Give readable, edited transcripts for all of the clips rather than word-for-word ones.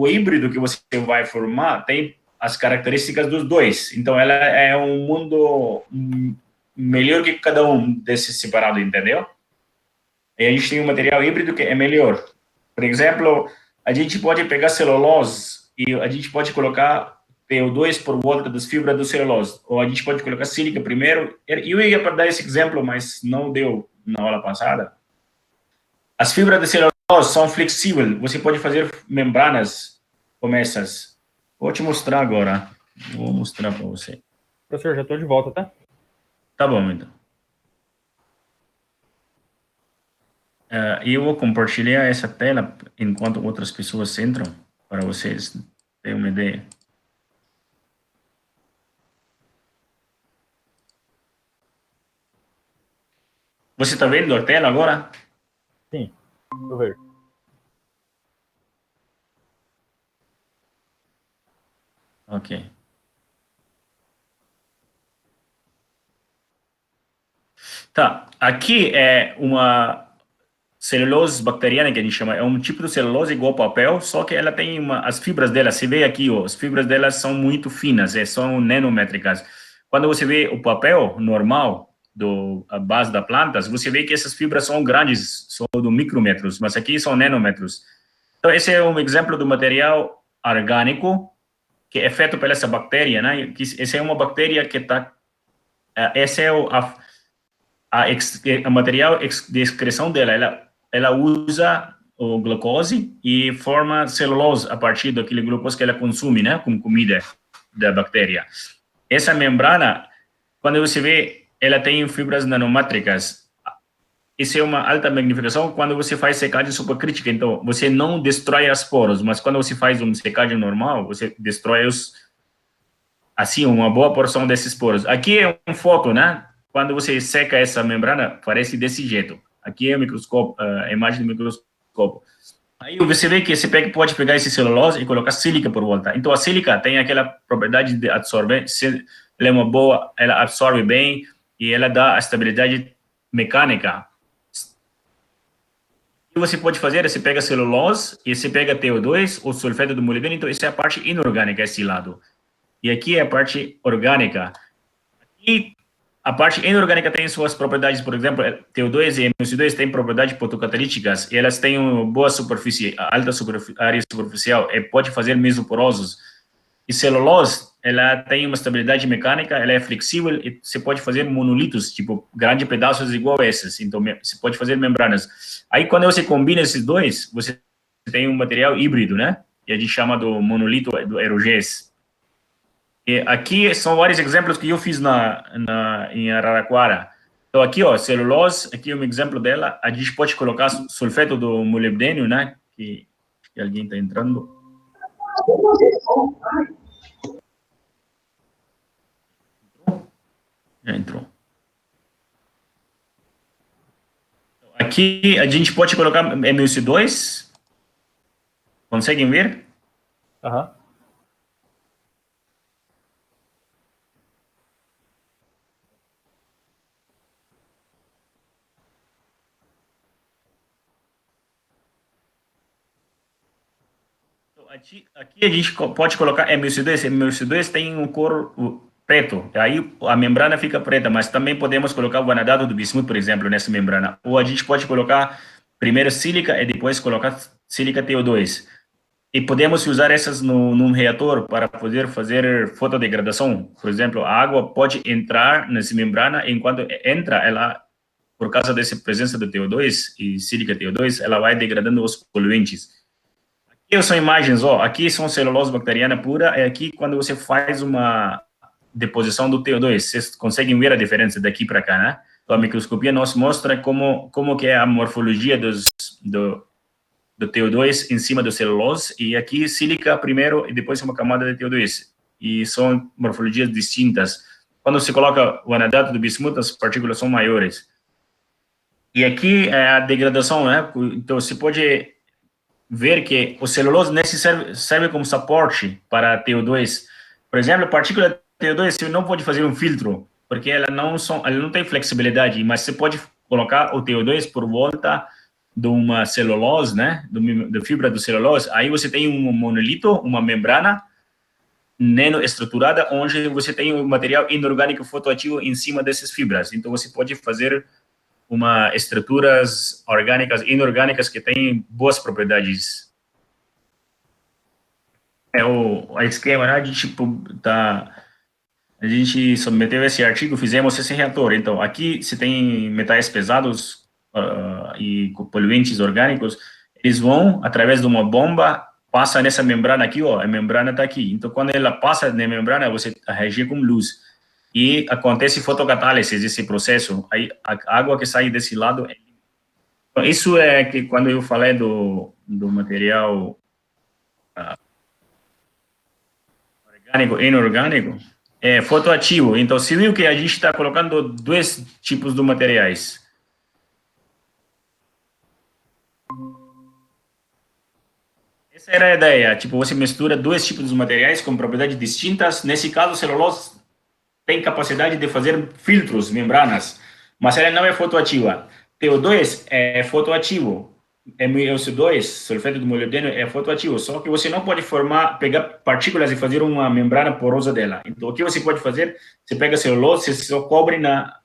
o híbrido que você vai formar tem as características dos dois. Então, ela é um mundo melhor que cada um desses separados, entendeu? E a gente tem um material híbrido que é melhor. Por exemplo, a gente pode pegar celulose e a gente pode colocar PO2 por volta das fibras do celulose. Ou a gente pode colocar sílica primeiro. Eu ia para dar esse exemplo, mas não deu na aula passada. As fibras de celulose são flexíveis. Você pode fazer membranas como essas. Vou te mostrar agora. Vou mostrar para você. Professor, já estou de volta, tá? Tá bom, então. Eu vou compartilhar essa tela enquanto outras pessoas entram, para vocês terem uma ideia. Você está vendo a tela agora? Sim, estou vendo. Ok. Tá, aqui é uma celulose bacteriana que a gente chama, é um tipo de celulose igual papel, só que ela tem as fibras dela, você vê aqui, ó, as fibras dela são muito finas, são nanométricas. Quando você vê o papel normal, a base da planta, você vê que essas fibras são grandes, são de micrômetros, mas aqui são nanômetros. Então, esse é um exemplo do material orgânico que é feito pela essa bactéria, né? Essa é uma bactéria que está... Essa é a material de excreção dela, ela usa o glucose e forma celulose a partir daquele glucose que ela consome, né, como comida da bactéria. Essa membrana, quando você vê, ela tem fibras nanométricas. Isso é uma alta magnificação quando você faz secagem supercrítica. Então, você não destrói as poros, mas quando você faz uma secagem normal, você destrói assim, uma boa porção desses poros. Aqui é uma foto, né? Quando você seca essa membrana, parece desse jeito. Aqui é o microscópio, a imagem do microscópio. Aí você vê que você pode pegar esse celulose e colocar sílica por volta. Então, a sílica tem aquela propriedade de absorver, ela é uma boa, ela absorve bem e ela dá a estabilidade mecânica. O que você pode fazer é você pega celulose e você pega TO2 ou sulfeto do molibdênio. Então, isso é a parte inorgânica, esse lado. E aqui é a parte orgânica. E a parte inorgânica tem suas propriedades, por exemplo, TO2 e MSO2 têm propriedades fotocatalíticas, e elas têm uma boa superfície, alta área superficial, e pode fazer mesoporosos. E celulose, ela tem uma estabilidade mecânica, ela é flexível, e você pode fazer monolitos, tipo, grandes pedaços igual esses, então você pode fazer membranas. Aí, quando você combina esses dois, você tem um material híbrido, né? E a gente chama do monolito do aerogés. E aqui são vários exemplos que eu fiz em Araraquara. Então, aqui, ó, celulose, aqui é um exemplo dela. A gente pode colocar sulfeto do molibdênio, né? Que alguém está entrando. Já entrou. Aqui a gente pode colocar MUC2. Conseguem ver? Aham. Aqui a gente pode colocar MUC2. MUC2 tem um cor preto. Aí a membrana fica preta, mas também podemos colocar o vanadato do bismuto, por exemplo, nessa membrana. Ou a gente pode colocar primeiro sílica e depois colocar sílica TO2. E podemos usar essas num reator para poder fazer fotodegradação. Por exemplo, a água pode entrar nessa membrana, e enquanto entra, ela, por causa dessa presença do TO2 e sílica TO2, ela vai degradando os poluentes. Aqui são imagens, ó, aqui são celulose bacteriana pura, e aqui quando você faz uma deposição do TO2, vocês conseguem ver a diferença daqui para cá, né? Então, a microscopia nos mostra como que é a morfologia do TO2 em cima do celulose, e aqui sílica primeiro e depois uma camada de TO2. E são morfologias distintas. Quando você coloca o anadato do bismuto, as partículas são maiores. E aqui é a degradação, né? Então, você pode ver que o celulose nesse serve como suporte para TO2. Por exemplo, a partícula TO2, você não pode fazer um filtro, porque ela não tem flexibilidade, mas você pode colocar o TO2 por volta de uma celulose, né, da fibra do celulose, aí você tem um monolito, uma membrana nanoestruturada, onde você tem um material inorgânico fotoativo em cima dessas fibras. Então, você pode fazer estruturas orgânicas, inorgânicas, que têm boas propriedades. O esquema, né, de tipo, a gente submeteu esse artigo, fizemos esse reator. Então, aqui se tem metais pesados e poluentes orgânicos, eles vão, através de uma bomba, passa nessa membrana aqui, ó, a membrana está aqui. Então, quando ela passa na membrana, você reage com luz. E acontece fotocatálise, esse processo. Aí, a água que sai desse lado... Então, isso é que, quando eu falei do material orgânico e inorgânico, é fotoativo. Então, se viu que a gente está colocando dois tipos de materiais. Essa era a ideia. Tipo, você mistura dois tipos de materiais com propriedades distintas. Nesse caso, a celulose tem capacidade de fazer filtros, membranas, mas ela não é fotoativa. TO2 é fotoativo. MeO2, sulfeto de molibdênio, é fotoativo, só que você não pode pegar partículas e fazer uma membrana porosa dela. Então, o que você pode fazer? Você pega celulose, você só cobre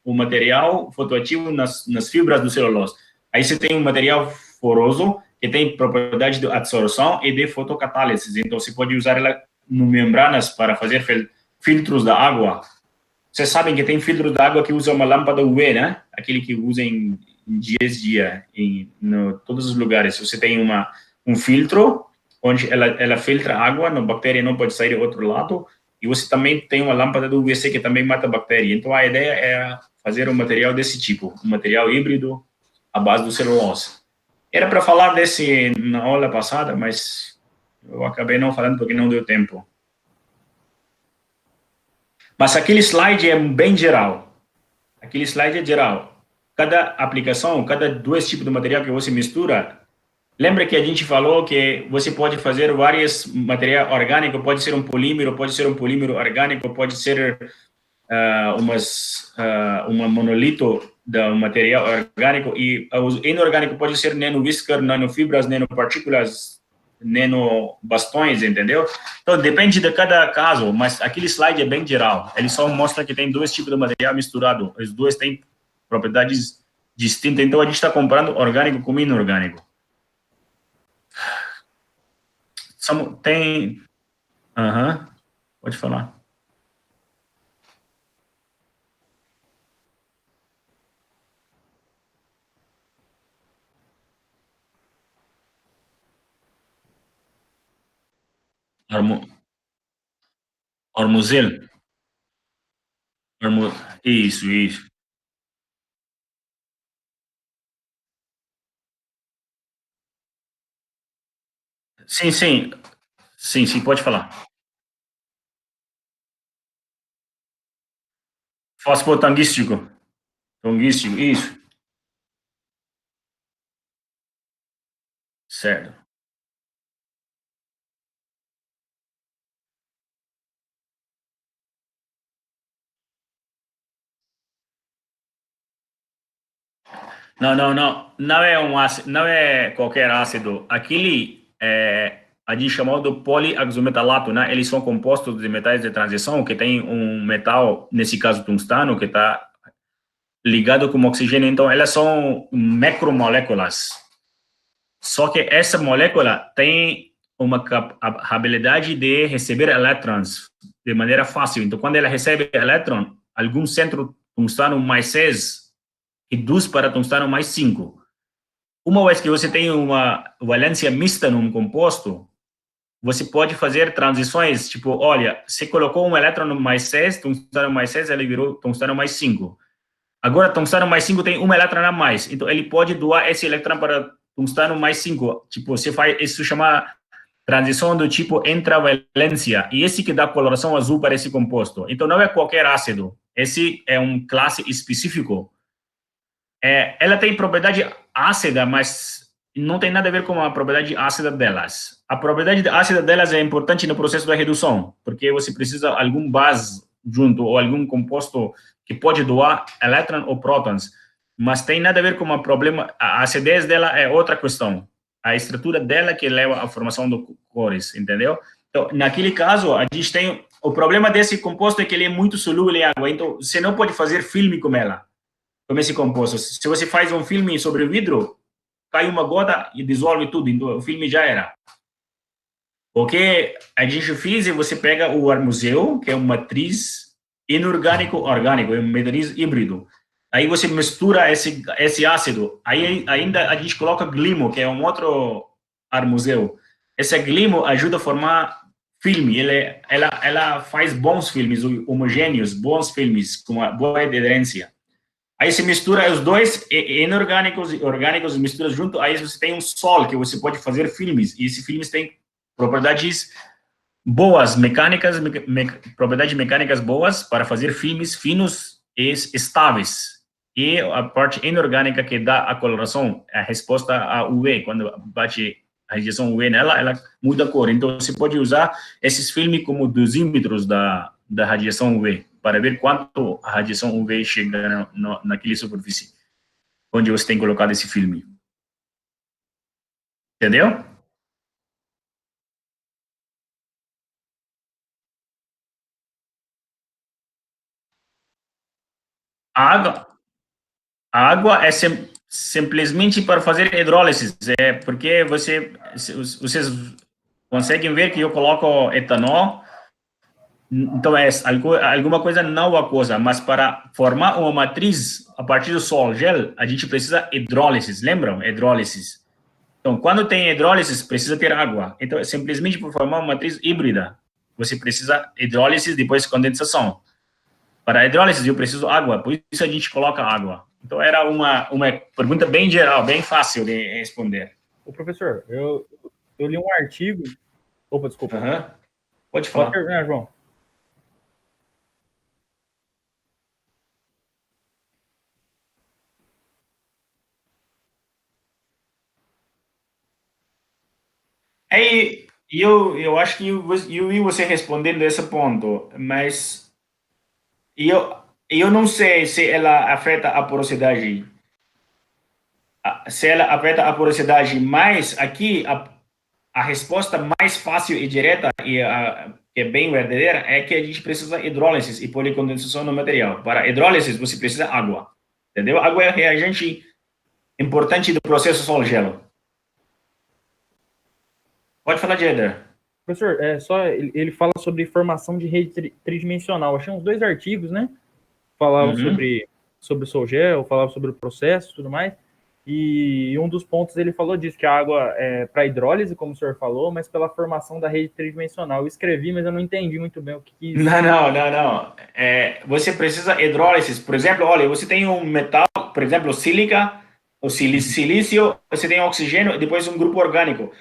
o material fotoativo nas fibras do celulose. Aí você tem um material poroso que tem propriedade de absorção e de fotocatálise. Então, você pode usar ela em membranas para fazer filtros da água. Vocês sabem que tem filtro de água que usa uma lâmpada UV, né? Aquele que usa em dia, em todos os lugares. Você tem um filtro onde ela filtra água, a bactéria não pode sair do outro lado, e você também tem uma lâmpada do UVC que também mata a bactéria. Então, a ideia é fazer um material desse tipo, um material híbrido à base do celulose. Era para falar desse na aula passada, mas eu acabei não falando porque não deu tempo. Mas aquele slide é bem geral. Aquele slide é geral. Cada aplicação, cada dois tipos de material que você mistura, lembra que a gente falou que você pode fazer vários material orgânico, pode ser um polímero orgânico, pode ser um monolito de material orgânico, e o inorgânico pode ser nanoviscar, nanofibras, nanopartículas, nanobastões, entendeu? Então, depende de cada caso, mas aquele slide é bem geral. Ele só mostra que tem dois tipos de material misturado. Os dois têm propriedades distintas. Então, a gente está comprando orgânico com inorgânico. Tem... Pode falar. Hormuzil? Isso, isso. Sim, sim. Sim, sim, pode falar. Fosfotangístico. Tongístico, isso. Certo. Não, não, não. Não é um ácido, não é qualquer ácido. Aquele a gente chamou de poliazometalato, né? Eles são compostos de metais de transição que tem um metal, nesse caso tungstano, que está ligado com oxigênio. Então, elas são macromoléculas. Só que essa molécula tem uma habilidade de receber elétrons de maneira fácil. Então, quando ela recebe elétron, algum centro tungstano mais 6 reduz para tungstano mais 5. Uma vez que você tem uma valência mista num composto, você pode fazer transições, tipo, olha, você colocou um elétron mais 6, tungstano mais 6, ele virou tungstano mais 5. Agora, tungstano mais 5 tem um elétron a mais, então ele pode doar esse elétron para tungstano mais 5. Tipo, você faz, isso chama transição do tipo intravalência, e esse que dá coloração azul para esse composto. Então, não é qualquer ácido, esse é um classe específico. Ela tem propriedade ácida, mas não tem nada a ver com a propriedade ácida delas. A propriedade ácida delas é importante no processo da redução, porque você precisa de algum base junto, ou algum composto que pode doar elétron ou prótons. mas tem nada a ver com o problema, a acidez dela é outra questão. A estrutura dela que leva à formação de cores, entendeu? Então, naquele caso, a gente tem... O problema desse composto é que ele é muito solúvel em água, então você não pode fazer filme com ela, com esse composto. Se você faz um filme sobre vidro, cai uma gota e dissolve tudo, então o filme já era. O que a gente fez é você pega o armuseu, que é uma matriz inorgânico-orgânico, é uma matriz híbrido. Aí você mistura esse ácido, aí ainda a gente coloca glimo, que é um outro armuseu. Esse glimo ajuda a formar filme, ela faz bons filmes, homogêneos, bons filmes, com uma boa aderência. Aí se mistura os dois, inorgânicos e orgânicos, mistura junto, aí você tem um sol, que você pode fazer filmes, e esses filmes têm propriedades boas, mecânicas, propriedades mecânicas boas para fazer filmes finos e estáveis. E a parte inorgânica que dá a coloração, a resposta a UV, quando bate a radiação UV nela, ela muda a cor. Então, você pode usar esses filmes como dosímetros da radiação UV, para ver quanto a radiação UV chega naquela superfície onde você tem colocado esse filme. Entendeu? A água, a água é simplesmente para fazer hidrólise, porque vocês conseguem ver que eu coloco etanol, então é alguma coisa não aquosa, mas para formar uma matriz a partir do sol gel, a gente precisa hidrólise, lembram? Hidrólise. Então, quando tem hidrólise, precisa ter água. Então, simplesmente para formar uma matriz híbrida, você precisa hidrólise, depois condensação. Para a hidrólise, eu preciso água, por isso a gente coloca água. Então, era uma pergunta bem geral, bem fácil de responder. Ô, professor, eu li um artigo... Opa, desculpa. Pode falar. Pode terminar, João. Aí, eu acho que eu vi você respondendo esse ponto, mas eu não sei se ela afeta a porosidade. Se ela afeta a porosidade, mas aqui a resposta mais fácil e direta e que é bem verdadeira é que a gente precisa de hidrólise e policondensação no material. Para hidrólise, você precisa de água, entendeu? Água é reagente importante do processo sol-gelo. Pode falar, Jeder. Professor, ele fala sobre formação de rede tridimensional. Achei uns 2 artigos, né? Falavam sobre o Sol-Gel, falavam sobre o processo e tudo mais. E um dos pontos ele falou disso, que a água é para hidrólise, como o senhor falou, mas pela formação da rede tridimensional. Eu escrevi, mas eu não entendi muito bem o que isso... Não. Você precisa de hidrólise. Por exemplo, olha, você tem um metal, por exemplo, sílica, o silício, você tem oxigênio e depois um grupo orgânico.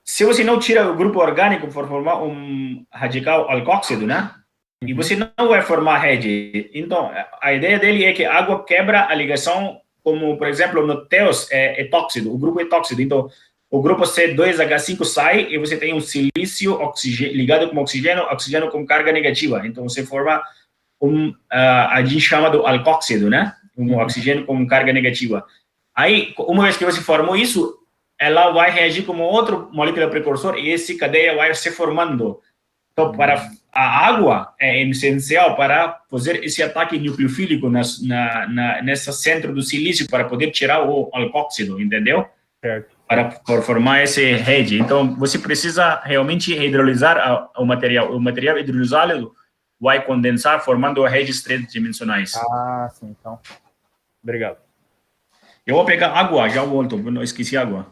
Se você não tira o grupo orgânico para formar um radical alcoóxido, né? E você não vai formar rede. Então, a ideia dele é que a água quebra a ligação, como, por exemplo, no TEOS é tóxido, o grupo é tóxido. Então, o grupo C2H5 sai e você tem um silício ligado com oxigênio com carga negativa. Então, você forma a gente chama do alcoóxido, né? Um oxigênio com carga negativa. Aí, uma vez que você formou isso, ela vai reagir como outra molécula precursor e essa cadeia vai se formando. Então, para a água é essencial para fazer esse ataque nucleofílico nesse centro do silício para poder tirar o alcoóxido, entendeu? Certo. Para formar essa rede. Então, você precisa realmente hidrolisar o material. O material hidrolisado vai condensar, formando redes tridimensionais. Ah, sim, então. Obrigado. Eu vou pegar água, já volto, não esqueci água.